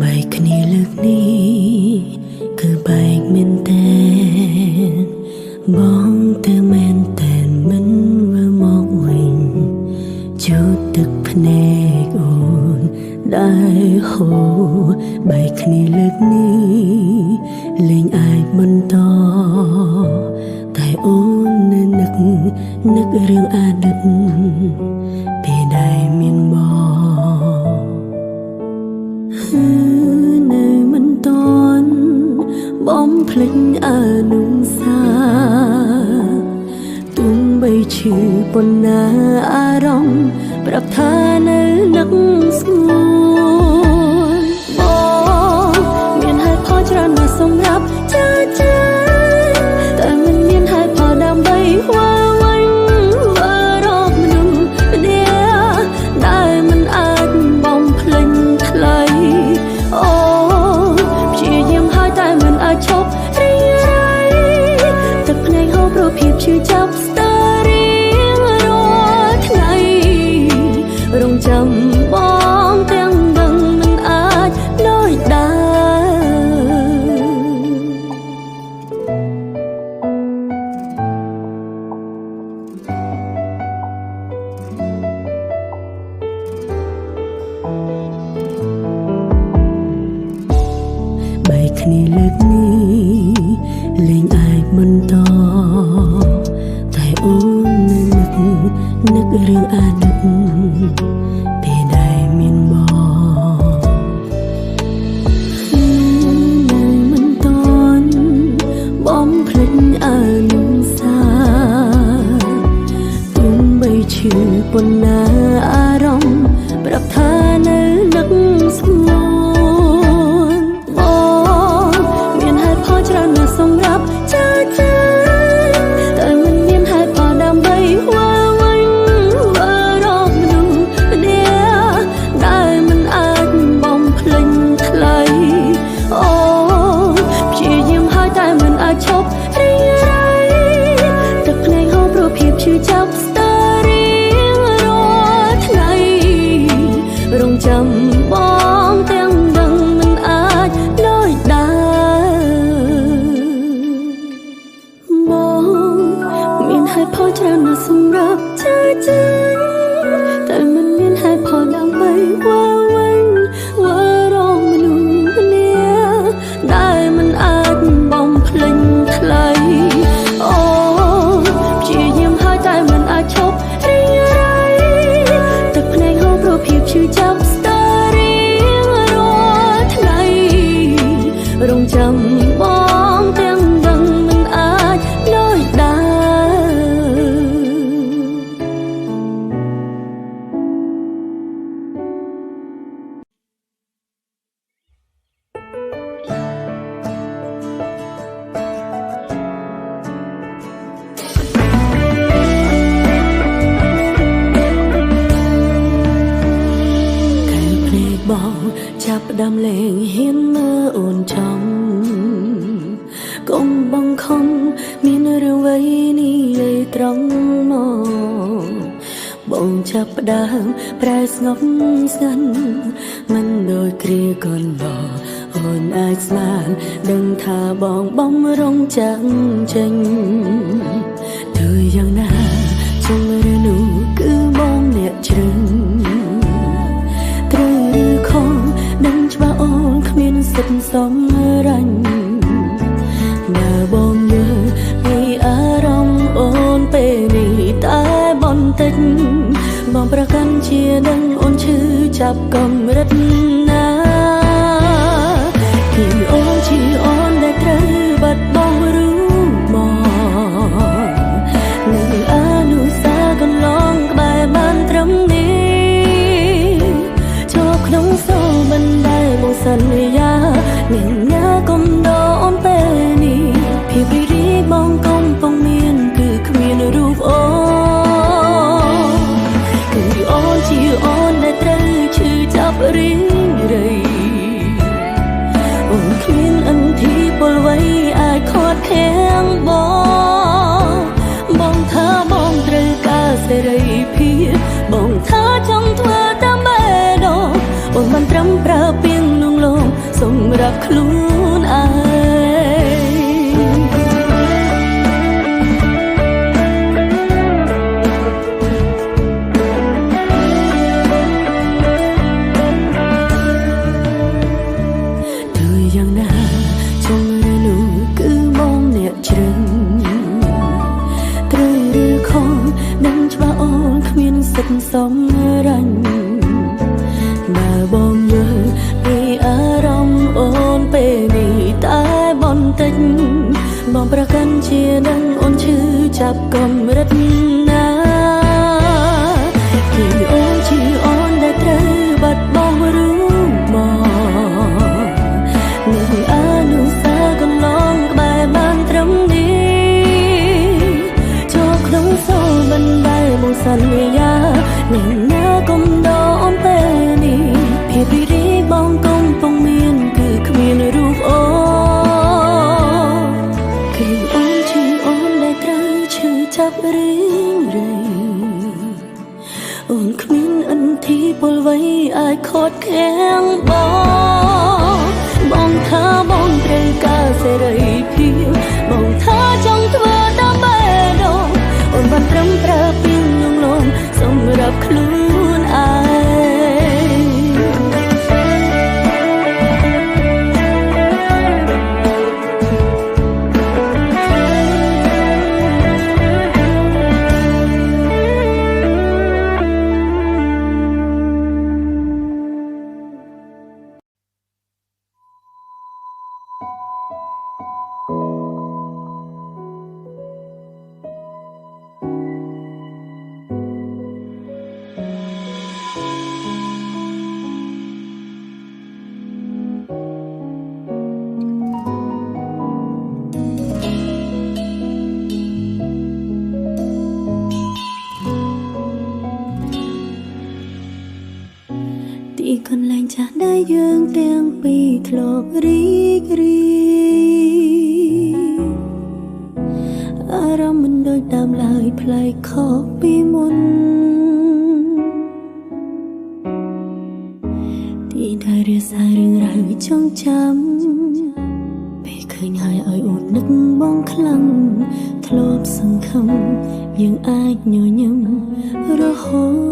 បែកគ្នាលើកនេះគឺបែកមែនតែនបងទៅមែនតែនមិនវិលមកវិញជូតទឹកភ្នែកអូនដែលហូរបែកគ្នាលើកនេះលែងអាចបន្តតែអូននៅនឹករឿងអតីតពេលដែលមានបងនៅមិនតន់បំភ្លេចអនុសាទុំបីឈឺប៉ុណ្ណាអារម្មណ៍ប្រាប់ថានៅនឹកស្ងួនបងមានហេតុផលច្រើនណាស់សម្រាប់ចាចាតែមិនមានហេតុផលដើម្បីវល់វិញរកមនុស្សម្នាក់ដែលមិនអាចបំភ្លេចថ្លៃអូព្យាយាមហើយតែមិនអាចឈប់រីករាយទឹកភ្នែកហូរព្រោះភាពឈឺចាប់ស្ទើររៀងរាល់ថ្ងៃរងចាំបងទាំងដឹងមិនអាចដូចដែរបែកគ្នាលើកនេះលែងអាចបន្តតែអូននៅនឹករឿងអតីតពេលដែលមានបងនៅមិនតន់បំភ្លេចអនុសាទុំបីឈឺប៉ុណ្ណាអារម្មណ៍ប្រាប់ថានៅនឹកស្ងួនបងមានហេតុផលច្រើនណាស់សម្រាប់ចាចាតែមិនមានហេតុផលដើម្បីវល់វិញរកមនុស្សម្នាក់ដែលមិនអាចបំភ្លេចថ្លៃអូព្យាយាមហើយតែមិនអាចឈប់រីករាយទឹកភ្នែកហូរព្រោះភាពឈឺចាប់ស្ទើររៀងរាល់ថ្ងៃរងចាំបងទាំងដឹងមិនអាចដូចដែរបងមានហេតុផលច្រើនណាស់សម្រាប់ចាចាតែមិនមានហេតុផលដើម្បីវល់វិញរកមនុស្សម្នាក់ដែលមិនអាចបំភ្លេចថ្លៃអូព្យាយាមហើយតែមិនអាចឈប់រីករាយទឹកភ្នែកហូរព្រោះភាពឈឺចាប់ស្ទើររៀងរាល់ថ្ងៃរងចាំបងទាំងដឹងមិនអាចដូចដែរបងចាប់ផ្ដើមលេងហ៊ានមើលអូនចំកុំបង្ខំមានរឿងអ្វីនេះយាយត្រង់មកបងចាប់ផ្ដើមប្រែស្ងប់ស្ងាត់មិនដូចគ្រាកន្លងអូនអាចស្មានដឹងថាបងបំរុងចាំងចេញទៅយ៉ាងណាចង់ឬនោះគឺបងអ្នកជ្រឹងត្រូវឬខុសដឹងច្បាស់អូនគ្មានសិទ្ធិសម្រេចបើបងយល់ពីអារម្មណ៍អូនពេលនេះតែបន្តិចបងប្រកាន់ជាដឹងអូនឈឺចាប់កម្រិតណាគឺអូនជាអូនដែលត្រូវបាត់បង់រូបមកនឹងអនុសាកន្លងក្បែរបានត្រឹមនេះក្នុងសូរបណ្ដែលបងសន្យាមានញាកុំដអូនពេលនេះភាពរីរីបងកំពុងមានគឺគ្មានរូបអូនគឺអូនជាអូនដែលត្រូវឈឺចាប់រីងរៃអូនគ្មានអន្ទីពលអ្វីអាចខាត់ខាំងបងថាបងត្រូវការសេរីភាពបងថាចង់ធ្វើតាមបែបអូនមិនត្រឹមប្រើពាក្យលងលោ ខ្លួនឯងយ៉ាងណាចង់រនូគឺបងអ្នកជ្រឹងត្រូវឬខំដឹងច្បាស់អូនគ្មានសិទ្ធសំរាញ់បើបងយល់ពីអារម្មណ៍អូនពេលនេះតែបន្តិចបងប្រកាន់ជានឹងអូនឈឺចាប់កម្រិតណាគឺអូនជាអូនដែលត្រូវបាត់បង់រឿងមកនឹងអនុស្សាវរីយ៍កន្លងក្បែរបានត្រឹមនេះចូលក្នុងសូលបណ្ដែលមកសន្យានឹងណាកុំដោអូនពេលនេះភាពរីករាយបងកំពុងមានគឺគ្មានរូបអូនគឺអូនជាអូនដែលត្រូវឈឺចាប់រៀងរៃអូនគ្មានអន្ធីពលអ្វីអាចខត់ខាំងបងថាបងត្រូវការសេរីភាពបងថាចង់ធ្វើដើម្បីដល់អូនបានត្រឹមប្រើពីងងលំសម្រាប់ខ្លួនឯងទីកន្លែងចាស់ដែលយើងទាំងពីរធ្លាប់រីករាយអារម្មណ៍មិនដូចដើមឡើយប្លែកខុសពីមុនទីដែលរាសារឿងរ៉ាវចងចាំពេលឃើញហើយឲ្យអូននឹកបងខ្លាំងធ្លាប់សង្ឃឹមយើងអាចញញឹមរហូត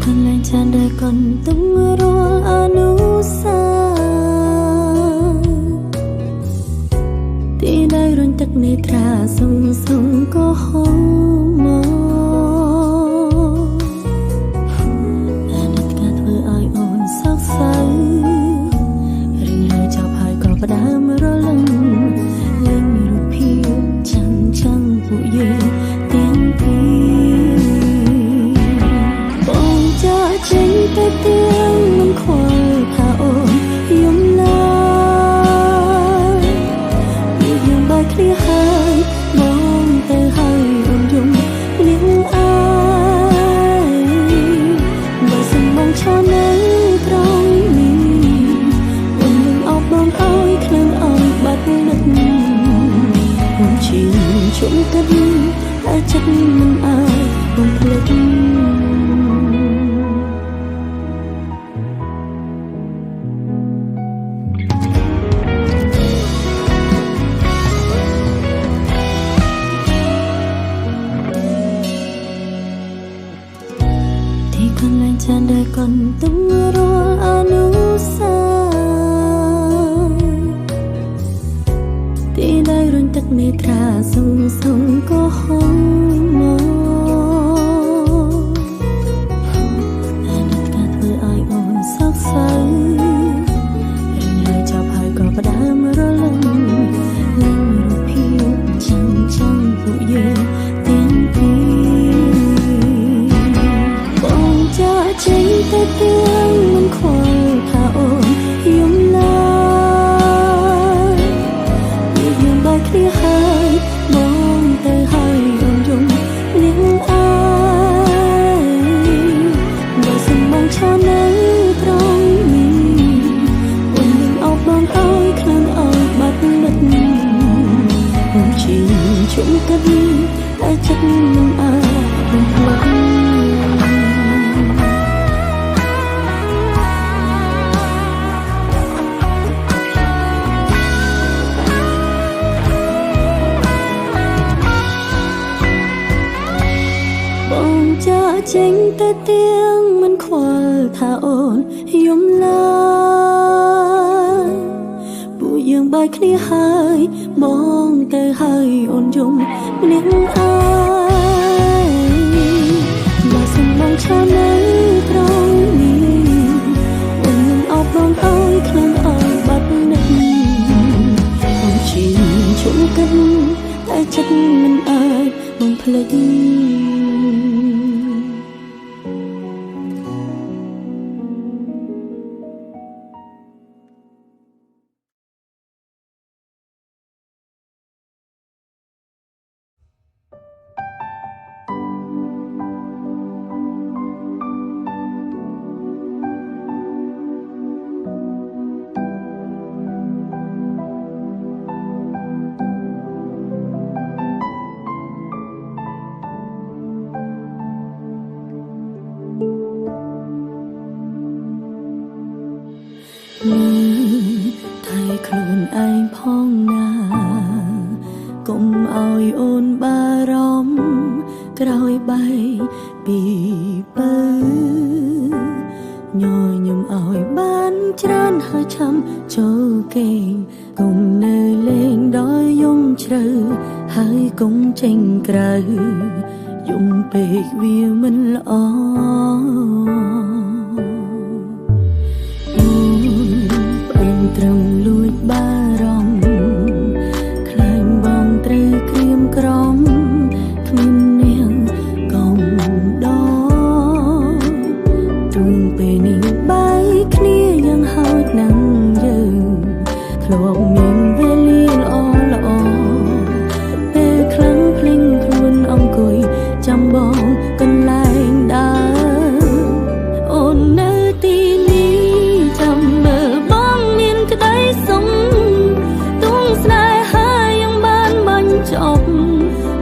កន្លែងចានដែលកន់ទំរាល់អនុស្សាវរីយ៍ទីដែលរុញទឹកនេត្រាសុំសុំក៏ហូរមកអាណិតការធ្វើឲ្យអូនសោកសៅរឿងលើចប់ហើយក៏ផ្ដើមរលឹងលេងរូបភាពចាំងពួកយើងទាំងពីរចេញទៅទាំងមិនខ្វល់ថាអូនយំឡើយយើងបែកគ្នាហើយបងទៅហើយអូនយំលៀងអើយបើសិនបងឈរនៅត្រង់នេះអូននឹងអបបងឲ្យខ្លាំងឲ្យបាត់នឹកអូនជាជុំគិតតែចិត្តមិនអាចបងភ្លេចចានដែលកន់ទំរាល់អនុស្សាវរីយ៍ទីដែលរុញទឹកនេត្រាសុំសុំក៏ហូរមកអាណិតការធ្វើឲ្យអូនសោកសៅរឿងលើចប់ហើយក៏ផ្ដើមរលឹងលេងរូបភាពចាំងពួកយើងទាំងពីរចេញទៅទាំងមិនខ្វល់ថាអូនយំឡើយយើងបែកគ្នាហើយបងទៅហើយអូនយំលៀងអើយបើសិនបងឈរនៅត្រង់នេះអូននឹងអបបងឲ្យខ្លាំងឲ្យបាត់នឹកអូនជាជុំគិតតែចិត្តមិនអាចបំភ្លេច តែទៀងមិនខ្វល់ថាអូនយំឡើយពួកយើងបែកគ្នាហើយបងទៅហើយអូនយំម្នាក់ឯងបើសិនបងឆានៅត្រង់នេះអូននឹងអបបងឲ្យខ្លាំងឲ្យបាត់នឹកអូនជាជុំកិនតែចិត្តមិនអាចបងភ្លេចតែខ្លួនឯងផងណាកុំឲ្យអូនបារម្ភក្រោយបែកពីបើញញឹមឲ្យបានច្រើនហើយឆាំចូលគេងកុំនៅលេងដល់យំជ្រៅហើយកុំចេញក្រៅយំពេកវាមិនល្អត្រឹមលួចបារម្ភខ្លាញ់បងត្រូវក្រៀមក្រំគ្មាននាងកុំដកទូងពេលនេះបែកគ្នាយ៉ាងហោចណាស់យើងធ្លាប់មានវេលាល្អពេលខ្លាំងភ្លេងខ្លួនអង្គុយចាំបងកន្លែងដើរអូននៅទីនេះចាំមើលក្តីសុំទងស្នេហាយ៉ាងបានបាញ់ចប់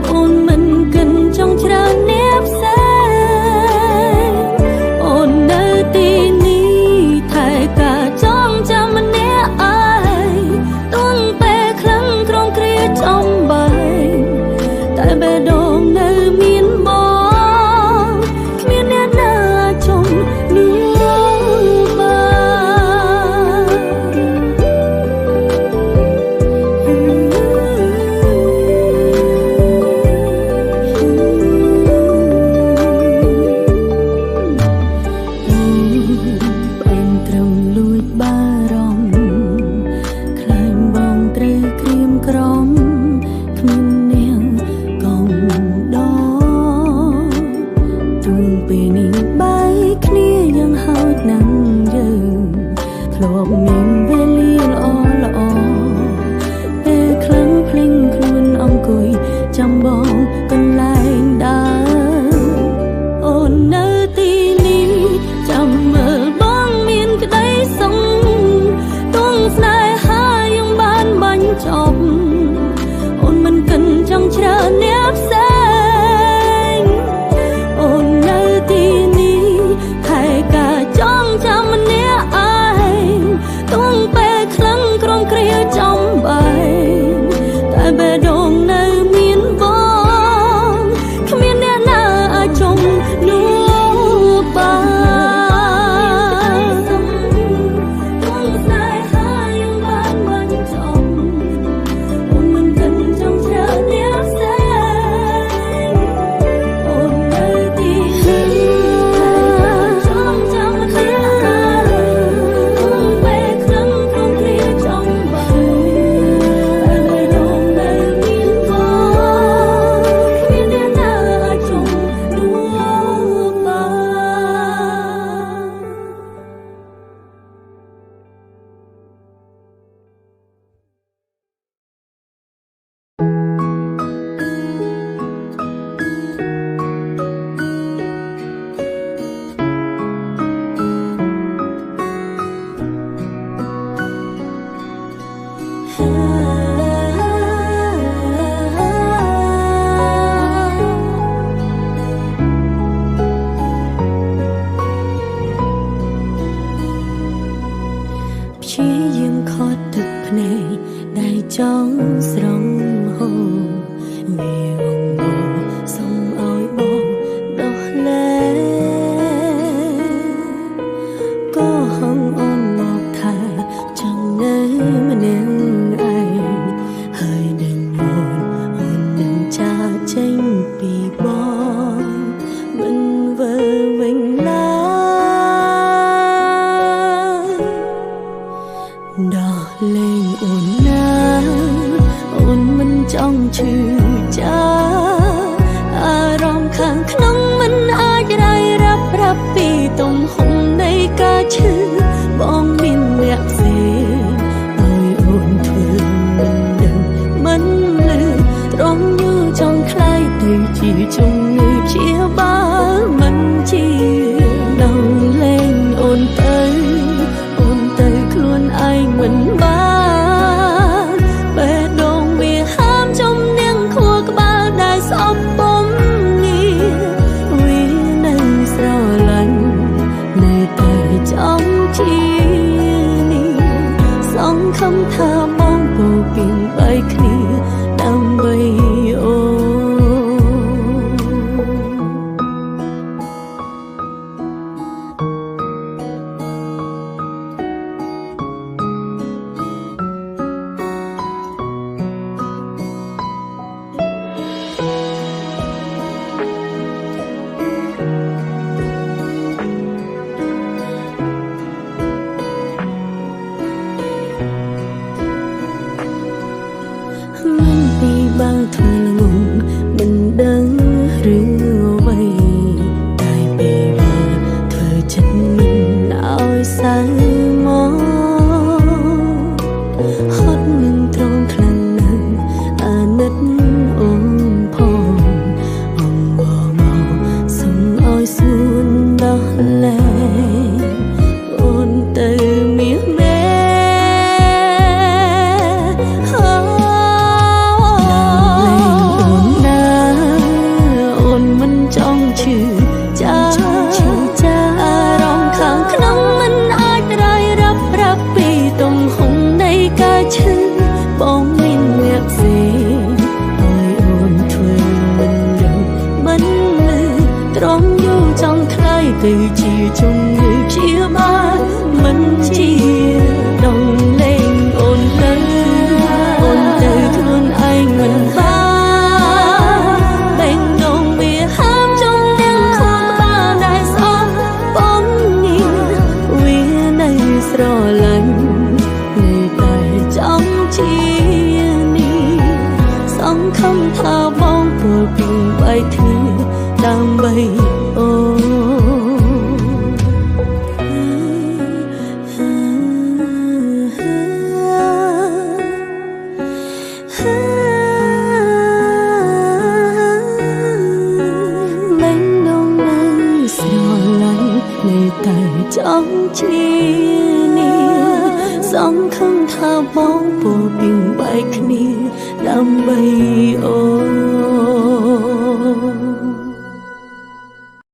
អូនមិនកិនចង់ច្រើនអ្នកផ្សេងអូននៅទីនេះថែការចងចាំម្នាក់ឯងទងពេលខ្លាំងក្រំគ្រាចំបែកតែបេះដូងនៅមានបងគ្មានអ្នកណាចង់នោះធ្លាប់មានវេលាល្អពេលខ្លាំងភ្លេងខ្លួនអង្គុយចាំបងកន្លែងដើរអូននៅទីនេះចាំមើលបងមានក្តីសុំទងស្នេហាយ៉ាងបានបាញ់ចប់អូនមិនកិនចង់ច្រើនអ្នកផ្សេងអូននៅទីនេះថែការចងចាំម្នាក់ឯងទងពេលខ្លាំងក្រំគ្រាចំបែកតែបេះដូងនៅមានបងគ្មានអ្នកណាអាចចង់នោះបានទងស្នេហាយ៉ាងបានបាញ់ចប់អូនមិនកិនចង់ច្រើនអ្នកផ្សេងអូននៅទីនេះចងចាំម្នាក់ឯងទងពេលខ្លាំងក្រំគ្រាចំបែកតែបេះដូងនៅមានបងគ្មានអ្នកណាអាចចង់នោះបានព្យាយាមខត់ទឹកភ្នែកដែលចង់ស្រង់ហូរវាងងសុំឲ្យបងដោះលែង ំថាបងពោពីងបីគ្នាដើម្បីអូ មិនពីបើធ្វើល្ងងមិនដឹងរឿងអ្វីតែពេលបើធ្វើចិត្តមិនឲ្យសៅមកហត់នឹងត្រង់ខ្លាំងណាស់អាណិតអូនផងអងមកសុំឲ្យសួនដោះលែងអូនទៅមាសមែឈឺចាអារម្មណ៍ខាងក្នុងមិនអាចរាយរាប់ប្រាប់ពីទំហំនៃការឈឺបងមានអ្នកផ្សេងឲ្យអូនធ្វើមិនដឹងមិនលឺត្រង់យូរចង់ថ្លៃទៅជាជំងឺព្យាបាលមិនជាដងលេងអូនទៅខ្លួនឯងមិនបានស្រឡាញ់នៅតែចង់ជានេះសង្ឃឹមថាបងពោលពីបែកគ្នាដើម្បីអូមិនដងនៅស្រឡាញ់នៅតែចង់ជាសង្ឃឹមថាបងពោលពីបែកគ្នាដើម្បីអូ